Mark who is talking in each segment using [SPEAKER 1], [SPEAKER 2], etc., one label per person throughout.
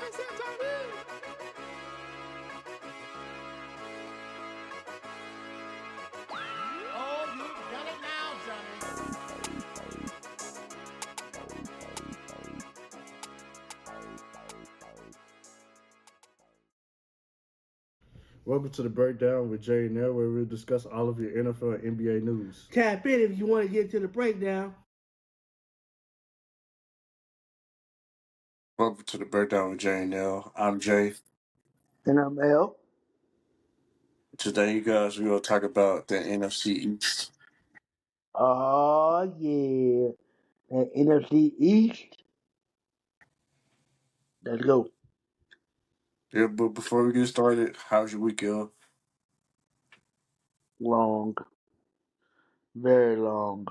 [SPEAKER 1] Oh, you've done it now, Johnny.
[SPEAKER 2] Welcome to the breakdown with Jayden Daniels, where we'll discuss all of your NFL and NBA news.
[SPEAKER 3] Tap in if you want to get to the breakdown.
[SPEAKER 2] Welcome to the breakdown with Jayden Daniels. I'm Jay.
[SPEAKER 3] And I'm L.
[SPEAKER 2] Today, you guys, we're going to talk about the NFC East.
[SPEAKER 3] Oh, yeah. That NFC East. Let's go.
[SPEAKER 2] Yeah, but before we get started, how's your week, yo?
[SPEAKER 3] Long. Very long.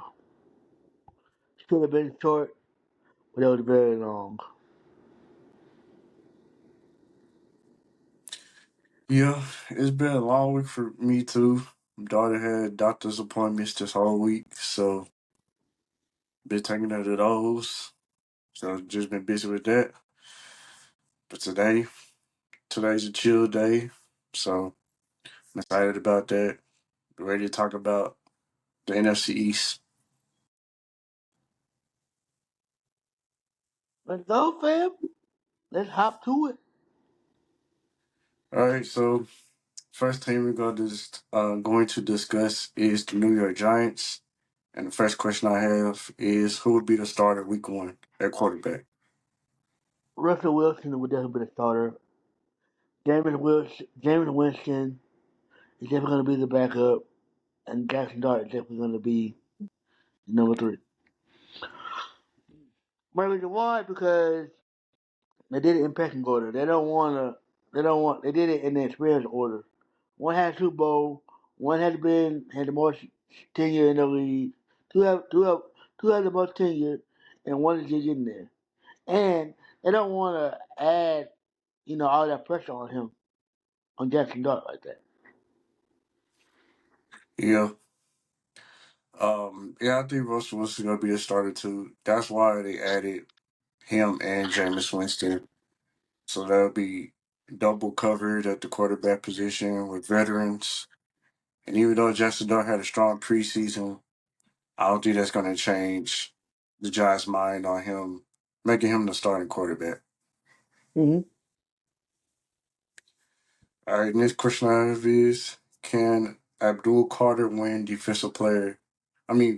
[SPEAKER 3] Should have been short, but it was very long.
[SPEAKER 2] Yeah, it's been a long week for me, too. My daughter had doctor's appointments this whole week, so been taking her to those. So just been busy with that. But today's a chill day, so I'm excited about that. Ready to talk about the NFC East.
[SPEAKER 3] Let's go, fam. Let's hop to it.
[SPEAKER 2] All right, so first team we're going to discuss is the New York Giants. And the first question I have is who would be the starter week one at quarterback?
[SPEAKER 3] Russell Wilson would definitely be the starter. James Winston is definitely going to be the backup. And Jackson Dart is definitely going to be number 3. Maybe the one because they did it in pecking order. They don't want to. They don't want. They did it in the experience order. One had Super Bowl. One had the most tenure in the league. Two have the most tenure, and one is just getting there. And they don't want to add, all that pressure on him, on Jackson Dart like that.
[SPEAKER 2] Yeah. Yeah, I think Russell Wilson's gonna be the starter too. That's why they added him and Jameis Winston. So that'll be double covered at the quarterback position with veterans. And even though Justin Dart had a strong preseason, I don't think that's gonna change the Giants' mind on him, making him the starting quarterback.
[SPEAKER 3] Mm-hmm.
[SPEAKER 2] All right, next question I have is: can Abdul Carter win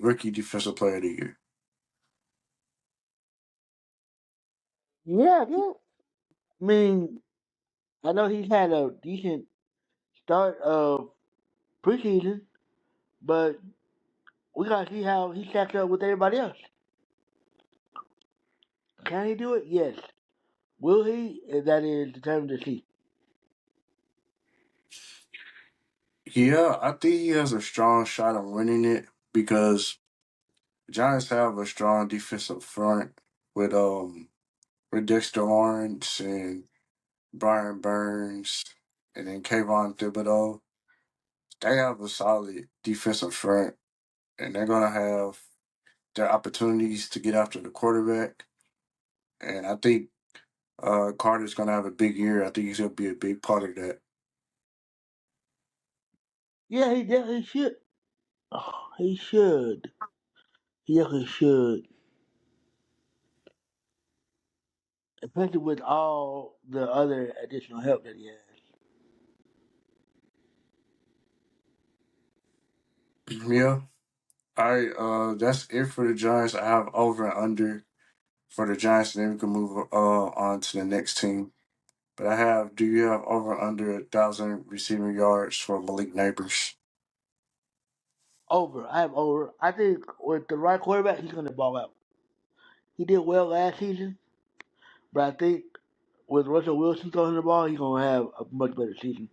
[SPEAKER 2] rookie defensive player of the year?
[SPEAKER 3] Yeah, yeah. I mean, I know he's had a decent start of preseason, but we gotta see how he stacks up with everybody else. Can he do it? Yes. Will he? That is determined to see.
[SPEAKER 2] Yeah, I think he has a strong shot at winning it because the Giants have a strong defensive front with with Dexter Lawrence and Brian Burns and then Kayvon Thibodeau. They have a solid defensive front and they're gonna have their opportunities to get after the quarterback. And I think Carter's gonna have a big year. I think he's gonna be a big part of that.
[SPEAKER 3] Yeah, he definitely should. Oh, he should. He definitely should. Especially with all the other additional help that he has.
[SPEAKER 2] Yeah. All right, that's it for the Giants. I have over and under for the Giants, and then we can move on to the next team. But do you have over under 1,000 receiving yards for Malik Neighbors?
[SPEAKER 3] Over. I have over. I think with the right quarterback, he's going to ball out. He did well last season, but I think with Russell Wilson throwing the ball, he's going to have a much better season.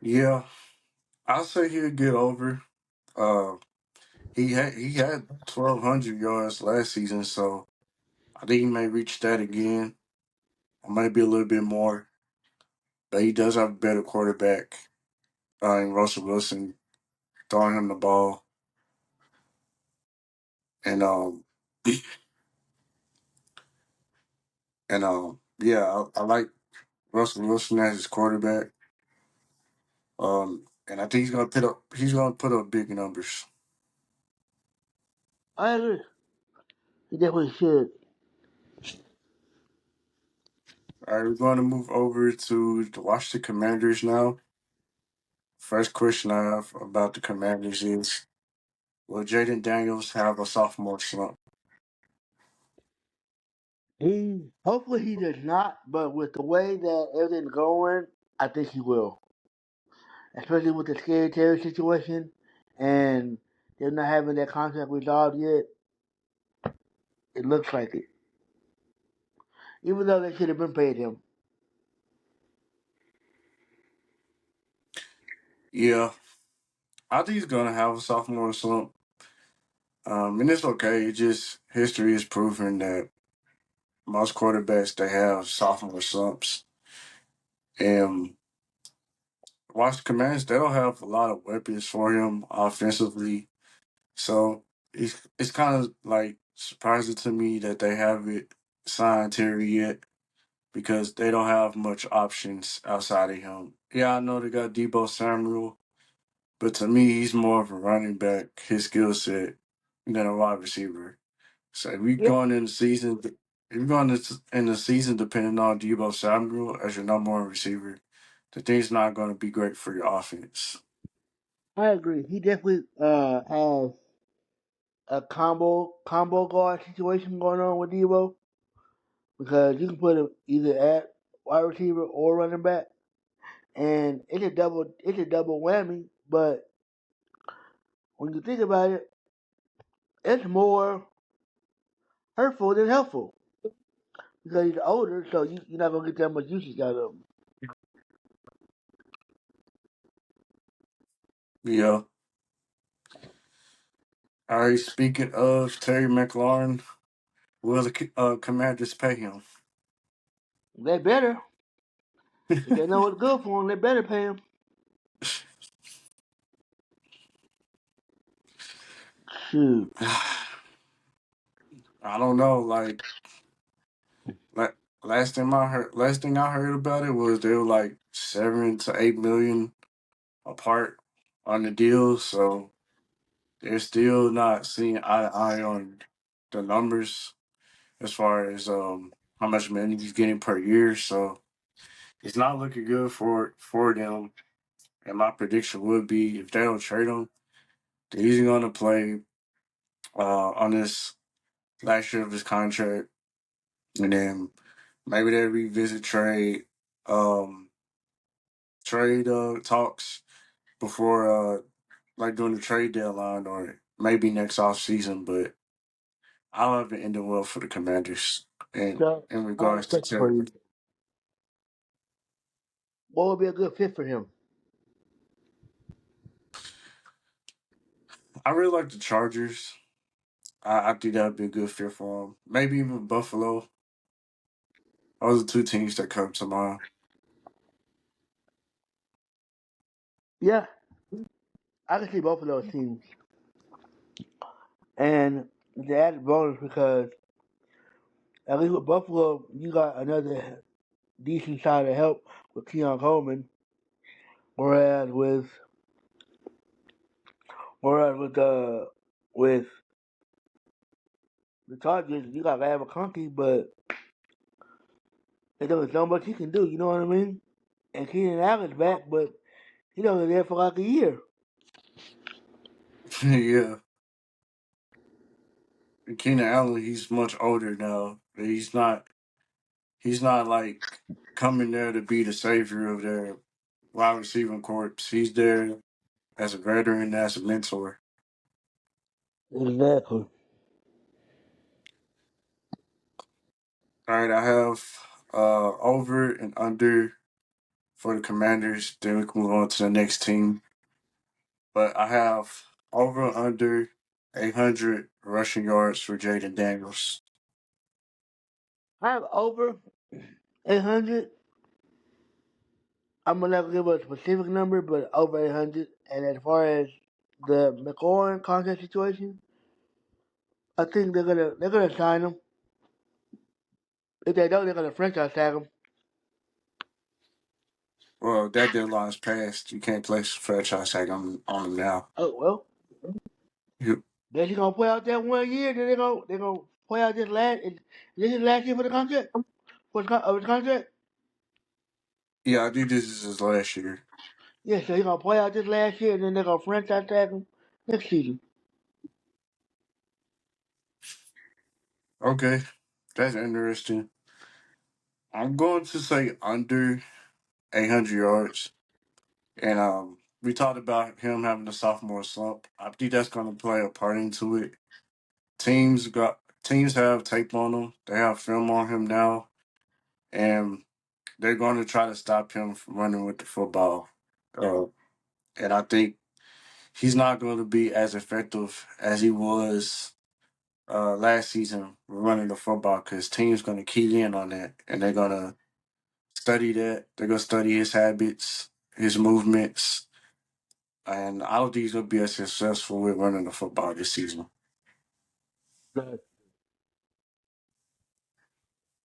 [SPEAKER 2] Yeah, I'll say he'll get over. Uh, he had 1,200 yards last season, so I think he may reach that again, or maybe a little bit more. But he does have a better quarterback in Russell Wilson throwing him the ball, and And yeah, I like Russell Wilson as his quarterback. And I think he's gonna put up big numbers.
[SPEAKER 3] I agree. He definitely should.
[SPEAKER 2] All right, we're going to move over to the Washington Commanders now. First question I have about the Commanders is: will Jayden Daniels have a sophomore slump?
[SPEAKER 3] He hopefully he does not, but with the way that everything's going, I think he will. Especially with the scary Terry situation and they're not having that contract resolved yet. It looks like it. Even though they should have been paid him.
[SPEAKER 2] Yeah, I think he's gonna have a sophomore slump. And it's okay. It just history is proving that most quarterbacks they have sophomore slumps. And Washington Commanders they don't have a lot of weapons for him offensively, so it's kind of like surprising to me that they haven't signed Terry yet because they don't have much options outside of him. Yeah, I know they got Debo Samuel, but to me he's more of a running back. His skill set than a wide receiver. So if we
[SPEAKER 3] Yeah,
[SPEAKER 2] going in the season, if you're going in the season depending on Debo Samuel as your number one receiver, the thing's not going to be great for your offense.
[SPEAKER 3] I agree. He definitely has a combo guard situation going on with Debo because you can put him either at wide receiver or running back, and it's a double whammy. But when you think about it, it's more hurtful than helpful because he's older, so you're not gonna get that much usage out of him.
[SPEAKER 2] Yeah. All right. Speaking of Terry McLaurin, will the Commanders pay him?
[SPEAKER 3] They better if they know what's good for him. They better pay him. Shoot,
[SPEAKER 2] I don't know. Like last thing I heard about it was they were like 7 to 8 million apart on the deal. So they're still not seeing eye to eye on the numbers as far as how much money he's getting per year. So it's not looking good for them. And my prediction would be if they don't trade him, they're either going to play on this last year of his contract, and then maybe they revisit um trade talks before like during the trade deadline or maybe next off season. But I don't have it ending well for the Commanders
[SPEAKER 3] so
[SPEAKER 2] in
[SPEAKER 3] I have a
[SPEAKER 2] regards to
[SPEAKER 3] question for
[SPEAKER 2] Terry.
[SPEAKER 3] you. What would be a good fit for him?
[SPEAKER 2] I really like the Chargers. I think that would be a good fit for him. Maybe even Buffalo. Those are two teams that come to mind.
[SPEAKER 3] Yeah, I can see both of those teams. And the added bonus because at least with Buffalo, you got another decent side of help with Keon Coleman, whereas with the Chargers, you got Lab McConkey, but there's not much he can do. You know what I mean? And Keenan Allen's back, but he's only there for like a year.
[SPEAKER 2] Yeah, and Keenan Allen, he's much older now. He's not like coming there to be the savior of their wide receiving corps. He's there as a veteran, as a mentor.
[SPEAKER 3] Exactly.
[SPEAKER 2] All right, I have over and under for the Commanders. Then we can move on to the next team. But I have over and under 800 rushing yards for Jayden Daniels.
[SPEAKER 3] I have over 800. I'm gonna never give a specific number, but over 800. And as far as the McLaurin contract situation, I think they're gonna sign him If they don't, they're gonna franchise tag him.
[SPEAKER 2] Well, that deadline's passed. You can't place franchise tag on him now.
[SPEAKER 3] Oh well,
[SPEAKER 2] You,
[SPEAKER 3] guess he's gonna play out that 1 year. Then they're gonna play out this last. This is last year for the contract. Of his contract.
[SPEAKER 2] yeah, I think this is his last year.
[SPEAKER 3] Yeah, so he's gonna play out this last year, and then they're gonna franchise tag him next season.
[SPEAKER 2] Okay, that's interesting. I'm going to say under 800 yards. And we talked about him having a sophomore slump. I think that's going to play a part into it. Teams have tape on him. They have film on him now, and they're going to try to stop him from running with the football. Uh, and I think he's not going to be as effective as he was last season running the football because teams going to key in on that, and they're going to study that. They're going to study his habits, his movements, and I don't think he's going to be as successful with running the football this season.
[SPEAKER 3] But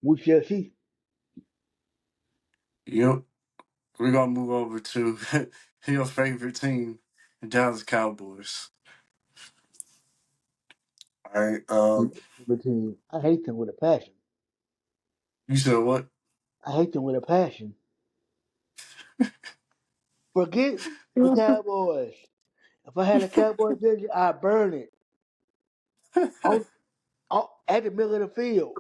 [SPEAKER 3] we shall see.
[SPEAKER 2] Yep. We're going to move over to your favorite team, the Dallas Cowboys. All right.
[SPEAKER 3] I hate them with a passion.
[SPEAKER 2] You said what?
[SPEAKER 3] I hate them with a passion. Forget the Cowboys. If I had a Cowboy jersey, I'd burn it on, at the middle of the field.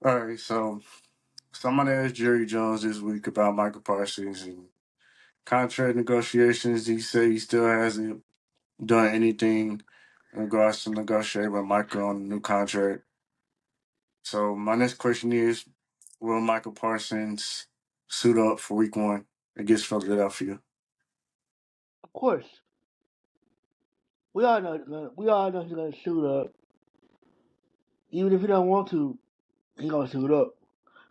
[SPEAKER 2] All right. So somebody asked Jerry Jones this week about Micah Parsons and contract negotiations. He said he still hasn't done anything in regards to negotiating with Micah on a new contract. So my next question is, will Michael Parsons suit up for week one against Philadelphia?
[SPEAKER 3] Of course, we all know he's gonna shoot up. Even if he don't want to, he gonna shoot up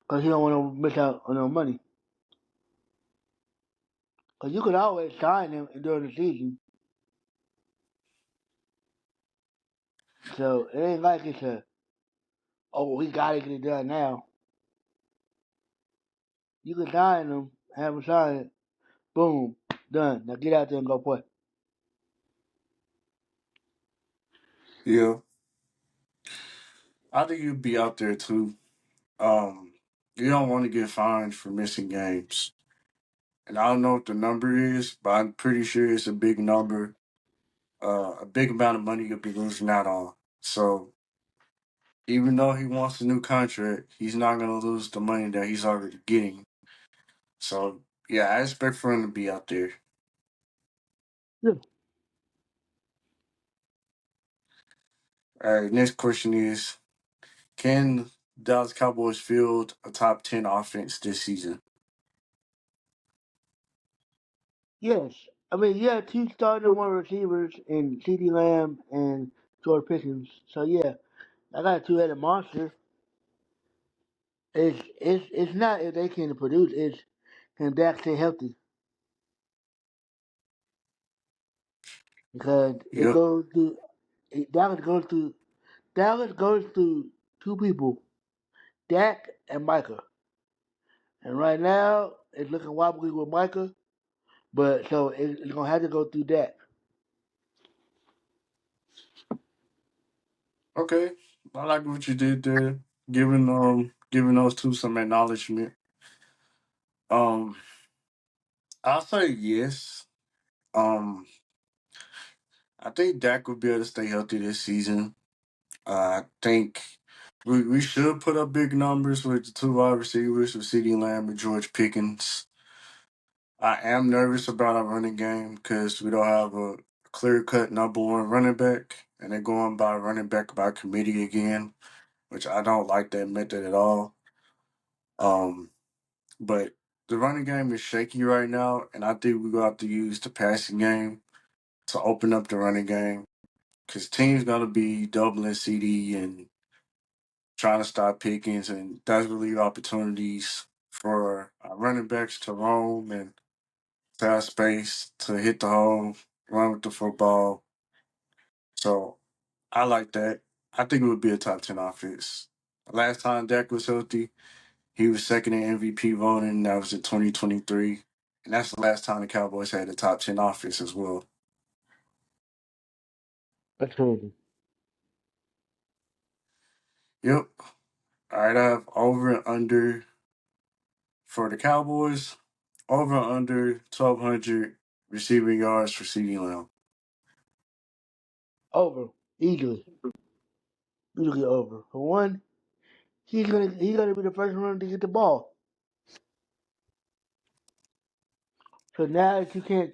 [SPEAKER 3] because he don't want to miss out on no money. Because you could always sign him during the season, so it ain't like it's a we gotta get it done now. You could sign him, have him sign it, boom, done. Now get out there and go play.
[SPEAKER 2] Yeah, I think you'd be out there too. Um, you don't want to get fined for missing games. And I don't know what the number is, but I'm pretty sure it's a big number, a big amount of money you'll be losing out on. So even though he wants a new contract, he's not going to lose the money that he's already getting. So yeah, I expect for him to be out there.
[SPEAKER 3] Yeah.
[SPEAKER 2] All right, next question is, can Dallas Cowboys field a top 10 offense this season?
[SPEAKER 3] Yes. I mean, you have two starting and one receivers in CD Lamb and George Pickens. So yeah, I got a two-headed monster. It's not if they can produce. It's can Dak stay healthy because it
[SPEAKER 2] Yep.
[SPEAKER 3] goes to Dallas goes to two people, Dak and Micah. And right now it's looking wobbly with Micah, but so it's gonna have to go through Dak.
[SPEAKER 2] Okay. I like what you did there, giving those two some acknowledgement. Um, I'll say yes. Um, I think Dak will be able to stay healthy this season. I think we should put up big numbers with the two wide receivers with CeeDee Lamb and George Pickens. I am nervous about our running game because we don't have a clear cut number one running back, and they're going by running back by committee again, which I don't like that method at all. Um, but the running game is shaky right now, and I think we're going to have to use the passing game to open up the running game because teams going to be doubling CD and trying to stop Pickens, and that's really opportunities for our running backs to roam and to have space to hit the hole, run with the football. So I like that. I think it would be a top 10 offense. Last time Dak was healthy, he was second in MVP voting. That was in 2023. And that's the last time the Cowboys had a top 10 offense as well.
[SPEAKER 3] That's crazy.
[SPEAKER 2] Yep. All right, I have over and under for the Cowboys. Over and under 1,200 receiving yards for CeeDee Lamb.
[SPEAKER 3] Over. Easily. Easily over. For one, he's gonna be the first one to get the ball. So now if you can't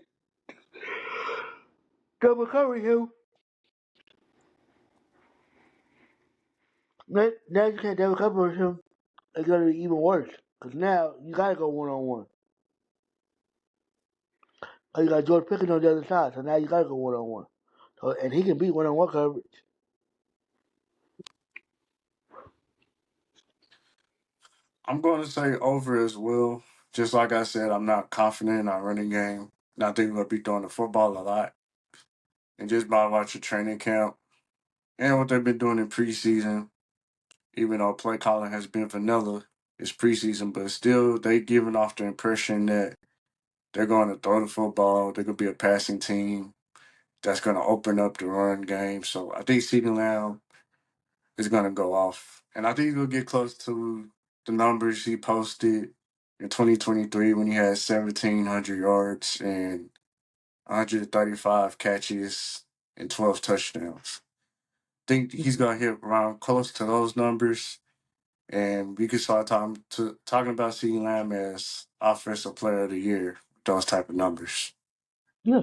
[SPEAKER 3] double cover him, now you can't double cover him, it's gonna be even worse. Cause now you gotta go one on one. Oh, you got George Pickens on the other side, so now you gotta go one on one. So and he can beat one on one coverage.
[SPEAKER 2] I'm going to say over as well. Just like I said, I'm not confident in our running game. And I think we'll be throwing the football a lot. And just by watching training camp and what they've been doing in preseason, even though play calling has been vanilla, it's preseason, but still they giving off the impression that they're going to throw the football. They're going to be a passing team that's going to open up the run game. So I think CeeDee Lamb is going to go off. And I think he'll get close to the numbers he posted in 2023 when he had 1,700 yards and 135 catches and 12 touchdowns. I think he's going to hit around close to those numbers. And we could start talking about CeeDee Lamb as Offensive Player of the Year, those type of numbers.
[SPEAKER 3] Yeah,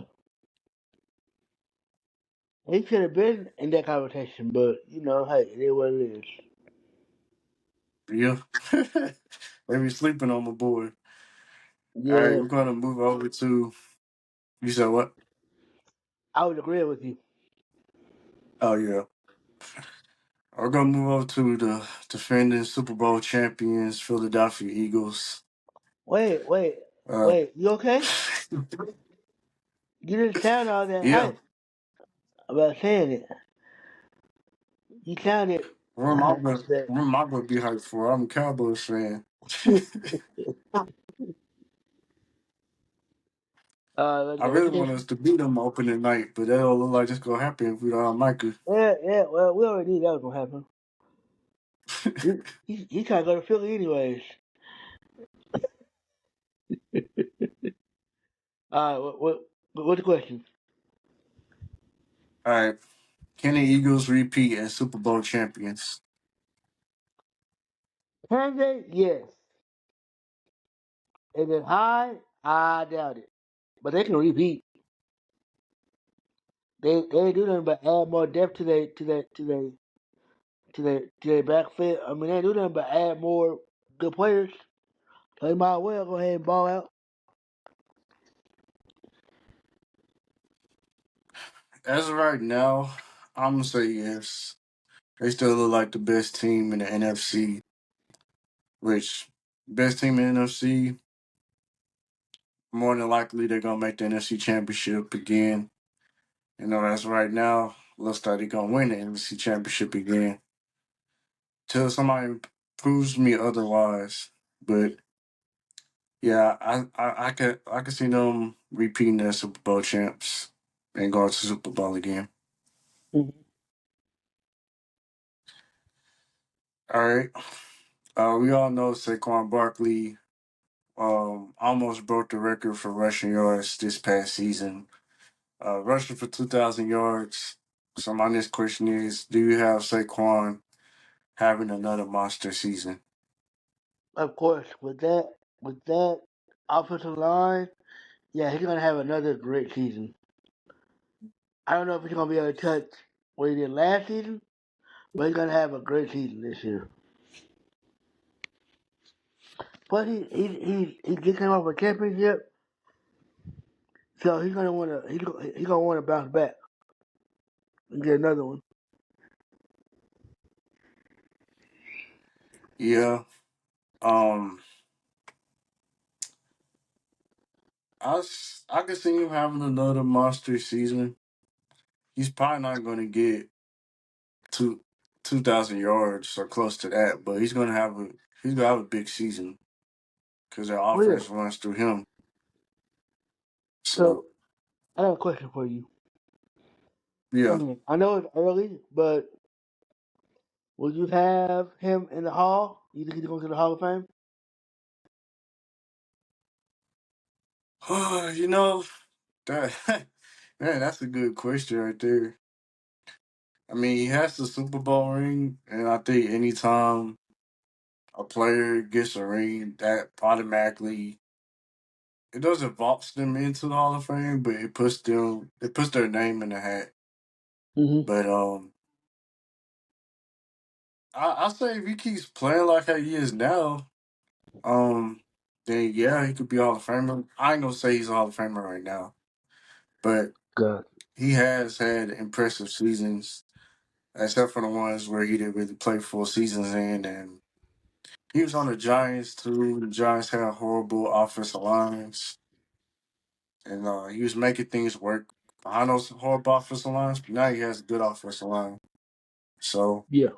[SPEAKER 3] he should have been in that conversation, but you know, hey, it is what it is.
[SPEAKER 2] Yeah. They be sleeping on my boy. All right,
[SPEAKER 3] Yeah,
[SPEAKER 2] we're going to move over to, you said what?
[SPEAKER 3] I would agree with you.
[SPEAKER 2] Oh, yeah. We're going to move over to the defending Super Bowl champions, Philadelphia Eagles.
[SPEAKER 3] Wait, wait,
[SPEAKER 2] Uh,
[SPEAKER 3] wait. You okay? You didn't sound all that
[SPEAKER 2] yeah,
[SPEAKER 3] hype about saying it. You sounded
[SPEAKER 2] what am I going
[SPEAKER 3] that.
[SPEAKER 2] what am I going to be hyped for? I'm a Cowboys fan. I
[SPEAKER 3] Let me
[SPEAKER 2] really
[SPEAKER 3] tell you
[SPEAKER 2] want us
[SPEAKER 3] something.
[SPEAKER 2] to beat them opening night, but that don't look like it's going to happen if we don't have Micah.
[SPEAKER 3] Yeah, yeah. Well, we already knew that was gonna happen. He trying to go to Philly anyways. What's the question?
[SPEAKER 2] All right. Can the Eagles repeat as Super Bowl champions?
[SPEAKER 3] Can they? Yes. Is it high? I doubt it. But they can repeat. They ain't do nothing but add more depth to their backfield. I mean, they ain't do nothing but add more good players. So they might well go ahead and ball out.
[SPEAKER 2] As of right now, I'm going to say yes. They still look like the best team in the NFC, which best team in the NFC, more than likely they're going to make the NFC Championship again. You know, as of right now, looks like they're going to win the NFC Championship again. Till somebody proves me otherwise. But yeah, I could see them repeating their Super Bowl champs and going to Super Bowl again.
[SPEAKER 3] Mm-hmm.
[SPEAKER 2] All right. We all know Saquon Barkley almost broke the record for rushing yards this past season. Rushing for 2,000 yards. So my next question is, do you have Saquon having another monster season?
[SPEAKER 3] Of course, with that offensive line, yeah, he's gonna have another great season. I don't know if he's gonna be able to touch what he did last season, but he's gonna have a great season this year. Plus, he just came off a championship, so he's gonna wanna bounce back and get another one.
[SPEAKER 2] Yeah. Um, I can see him having another monster season. He's probably not going to get to. 2,000 yards or close to that, but he's gonna have a big season because their
[SPEAKER 3] Oh yeah.
[SPEAKER 2] offense runs through him. So
[SPEAKER 3] So I have a question for you.
[SPEAKER 2] yeah,
[SPEAKER 3] I know it's early, but will you have him in the Hall? You think he's going to the Hall of Fame?
[SPEAKER 2] you know that man, that's a good question right there. I mean, he has the Super Bowl ring, and I think anytime a player gets a ring, that automatically it doesn't vault them into the Hall of Fame, but it puts their name in the hat.
[SPEAKER 3] Mm-hmm.
[SPEAKER 2] But I say if he keeps playing like how he is now, um, then yeah, he could be Hall of Famer. I ain't gonna say he's a Hall of Famer right now, but
[SPEAKER 3] Good.
[SPEAKER 2] he has had impressive seasons, except for the ones where he didn't really play full seasons in. And he was on the Giants too. The Giants had horrible offensive lines, and he was making things work behind those horrible offensive lines. But now he has a good offensive line. So
[SPEAKER 3] Yeah.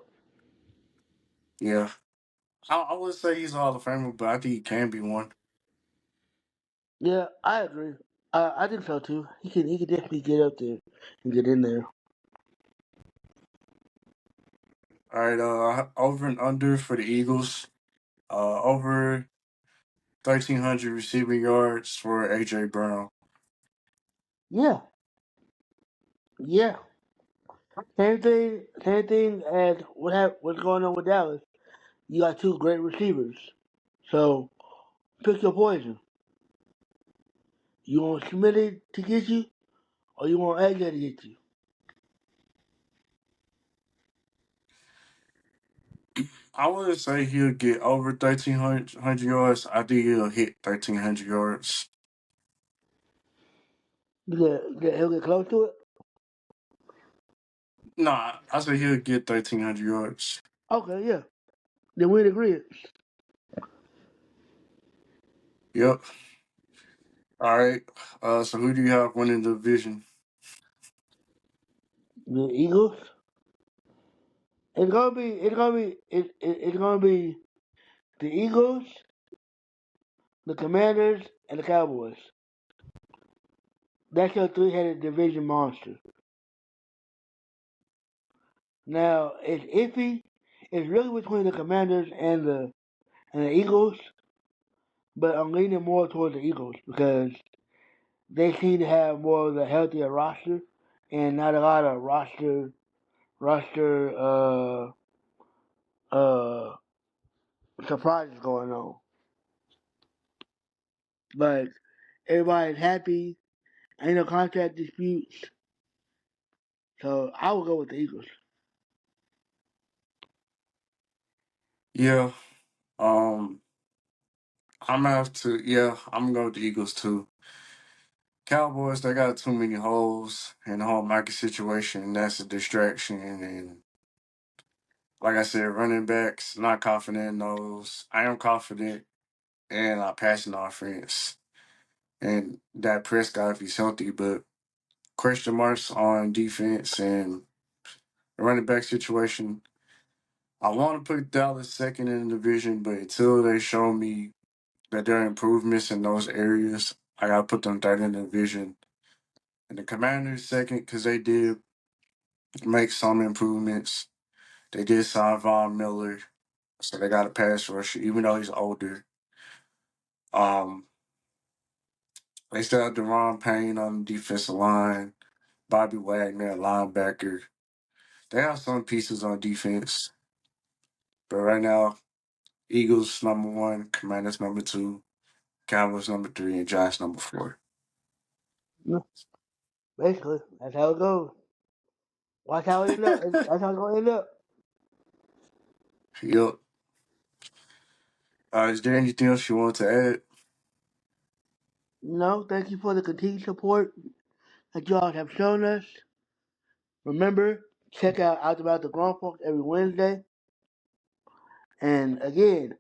[SPEAKER 2] yeah, I would say he's a Hall of Famer, but I think he can be one.
[SPEAKER 3] Yeah, I agree. I think so too. He can definitely get up there and get in there.
[SPEAKER 2] All right, over and under for the Eagles. Over 1,300 receiving yards for AJ Brown.
[SPEAKER 3] Yeah. Yeah. Same thing as what's going on with Dallas. You got two great receivers. So pick your poison. You want Smitty to get you, or you want AJ to get you?
[SPEAKER 2] I wouldn't say he'll get over 1,300 yards. I think he'll hit 1,300 yards.
[SPEAKER 3] He'll get close to it.
[SPEAKER 2] Nah, I say he'll get 1,300 yards.
[SPEAKER 3] Okay, yeah. Then we'd agree.
[SPEAKER 2] Yep. All right. So who do you have winning the division?
[SPEAKER 3] The Eagles. It's gonna be the Eagles, the Commanders, and the Cowboys. That's your three-headed division monster. Now it's iffy. It's really between the Commanders and the Eagles, but I'm leaning more towards the Eagles because they seem to have more of the healthier roster and not a lot of roster uh surprises going on. Like everybody's happy, ain't no contract disputes, so I would go with the Eagles.
[SPEAKER 2] Yeah. Um, I'm gonna have to. Yeah, I'm gonna go with the Eagles too. Cowboys, they got too many holes in the whole market situation, and that's a distraction. And like I said, running backs, not confident in those. I am confident in our passing offense and that Prescott if he's healthy, but question marks on defense and the running back situation. I want to put Dallas second in the division, but until they show me that there are improvements in those areas, I gotta put them third in the division. And the Commanders second because they did make some improvements. They did sign Von Miller, so they got a pass rusher, even though he's older. Um, they still have Deron Payne on the defensive line, Bobby Wagner, linebacker. They have some pieces on defense, but right now, Eagles number one, Commanders number two, Cowboys number three, and Giants number four.
[SPEAKER 3] Yeah, basically, that's how it goes. Watch how it end up. That's how it's gonna end up.
[SPEAKER 2] Yep. Is there anything else you want to add?
[SPEAKER 3] Thank you for the continued support that y'all have shown us. Remember, check out About the Grown Folks every Wednesday. And again,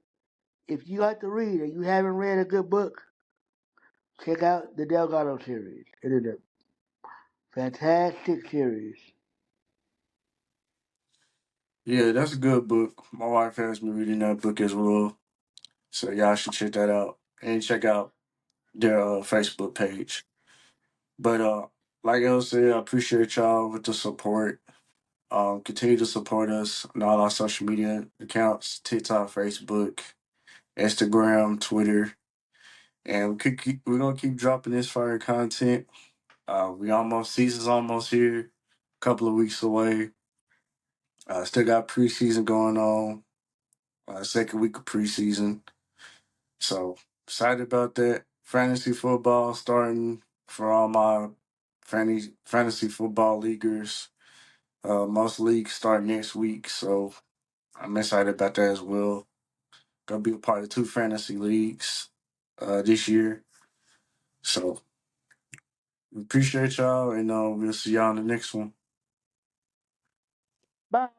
[SPEAKER 3] if you like to read and you haven't read a good book, check out the Delgado series. It is a fantastic series.
[SPEAKER 2] Yeah, that's a good book. My wife has me reading that book as well. So y'all should check that out and check out their Facebook page. But like I said, I appreciate y'all with the support. Continue to support us on all our social media accounts: TikTok, Facebook, Instagram, Twitter, and we're gonna keep dropping this fire content. We almost season's almost here, a couple of weeks away. Still got preseason going on. Second week of preseason. So excited about that. Fantasy football starting for all my fantasy football leaguers. Most leagues start next week, so I'm excited about that as well. Gonna be a part of two fantasy leagues this year. So we appreciate y'all, and we'll see y'all in the next one.
[SPEAKER 3] Bye.